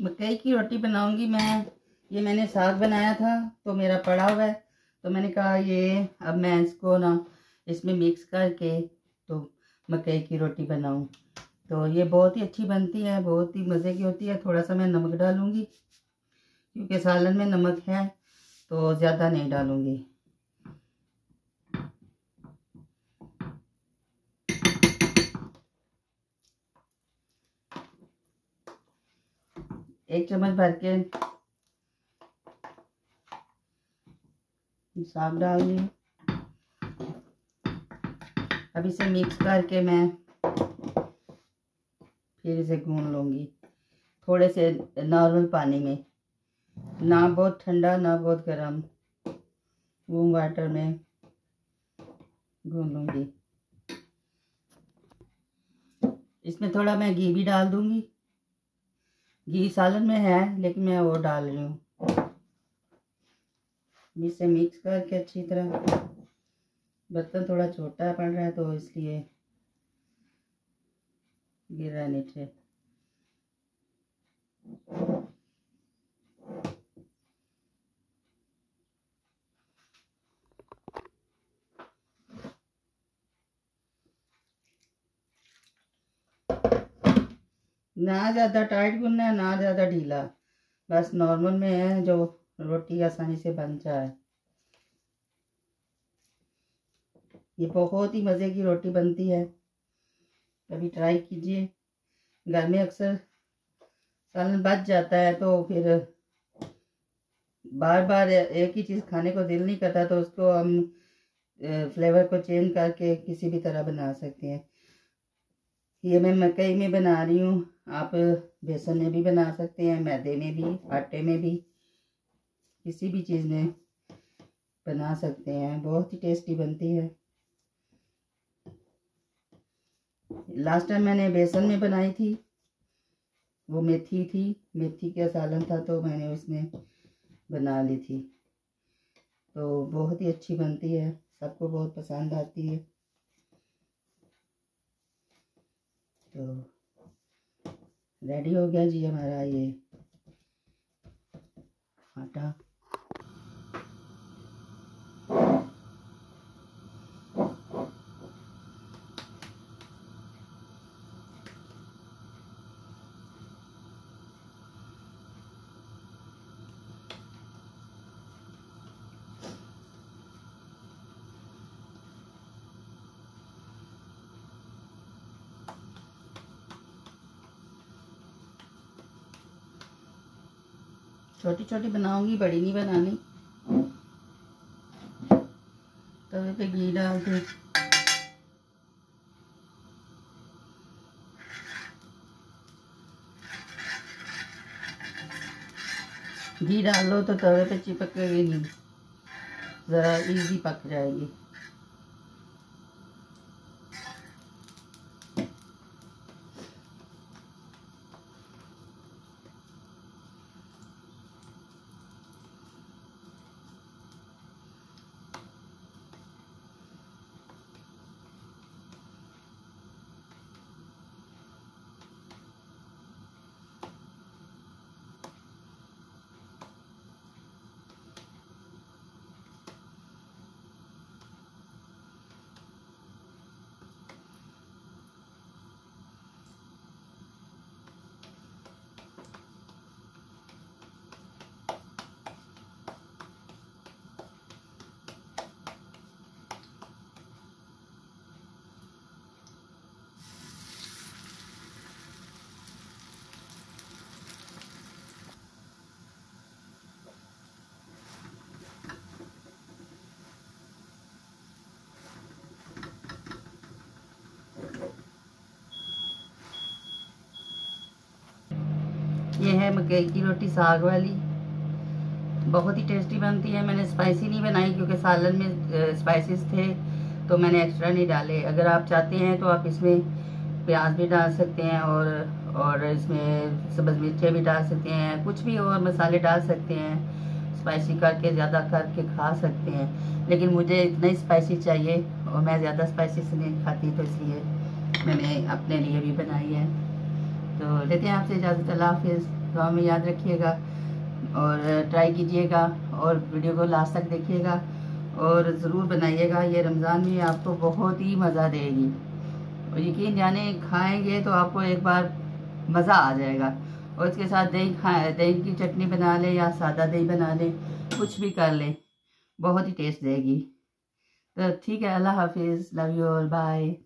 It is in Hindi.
मकई की रोटी बनाऊंगी मैं। ये मैंने साग बनाया था तो मेरा पड़ा हुआ है, तो मैंने कहा ये अब मैं इसको ना इसमें मिक्स करके तो मकई की रोटी बनाऊं। तो ये बहुत ही अच्छी बनती है, बहुत ही मज़े की होती है। थोड़ा सा मैं नमक डालूंगी क्योंकि सालन में नमक है, तो ज़्यादा नहीं डालूंगी। एक चम्मच भर के साग डाल दी। अब इसे मिक्स करके मैं फिर इसे गूंद लूँगी थोड़े से नॉर्मल पानी में, ना बहुत ठंडा ना बहुत गर्म, रूम वाटर में गूंद लूँगी। इसमें थोड़ा मैं घी भी डाल दूँगी। घी सालन में है लेकिन मैं वो डाल रही हूँ। इसे मिक्स करके अच्छी तरह, बर्तन थोड़ा छोटा पड़ रहा है तो इसलिए गिर रहा है नीचे। ना ज़्यादा टाइट गूंदना है ना ज़्यादा ढीला, बस नॉर्मल में है जो रोटी आसानी से बन जाए। ये बहुत ही मज़े की रोटी बनती है, कभी ट्राई कीजिए। घर में अक्सर सालन बच जाता है तो फिर बार बार एक ही चीज़ खाने को दिल नहीं करता, तो उसको हम फ्लेवर को चेंज करके किसी भी तरह बना सकते हैं। ये मैं मकई में बना रही हूँ, आप बेसन में भी बना सकते हैं, मैदे में भी, आटे में भी, किसी भी चीज़ में बना सकते हैं। बहुत ही टेस्टी बनती है। लास्ट टाइम मैंने बेसन में बनाई थी, वो मेथी थी, मेथी का सालन था तो मैंने उसमें बना ली थी। तो बहुत ही अच्छी बनती है, सबको बहुत पसंद आती है। तो रेडी हो गया जी हमारा ये आटा। छोटी छोटी बनाऊंगी, बड़ी नहीं बनानी। तवे पे घी डाल के घी डाल लो तो तवे पे चिपकेगी नहीं, ज़रा इजी पक जाएगी। ये है मकई की रोटी साग वाली, बहुत ही टेस्टी बनती है। मैंने स्पाइसी नहीं बनाई क्योंकि सालन में स्पाइसेस थे तो मैंने एक्स्ट्रा नहीं डाले। अगर आप चाहते हैं तो आप इसमें प्याज भी डाल सकते हैं और इसमें सब्ज़ मिर्चें भी डाल सकते हैं, कुछ भी और मसाले डाल सकते हैं, स्पाइसी करके ज़्यादा करके खा सकते हैं। लेकिन मुझे इतना ही स्पाइसी चाहिए और मैं ज़्यादा स्पाइसी से नहीं खाती, तो इसलिए मैंने अपने लिए भी बनाई है। तो लेते हैं आपसे इजाज़त। अल्लाह हाफिज़। दुआ में याद रखिएगा और ट्राई कीजिएगा और वीडियो को लास्ट तक देखिएगा और ज़रूर बनाइएगा। ये रमज़ान में आपको बहुत ही मज़ा देगी और यकीन जाने खाएंगे तो आपको एक बार मज़ा आ जाएगा। और इसके साथ दही की चटनी बना लें या सादा दही बना लें, कुछ भी कर लें, बहुत ही टेस्ट देगी। तो ठीक है, अल्लाह हाफिज़, लव यू ऑल, बाय।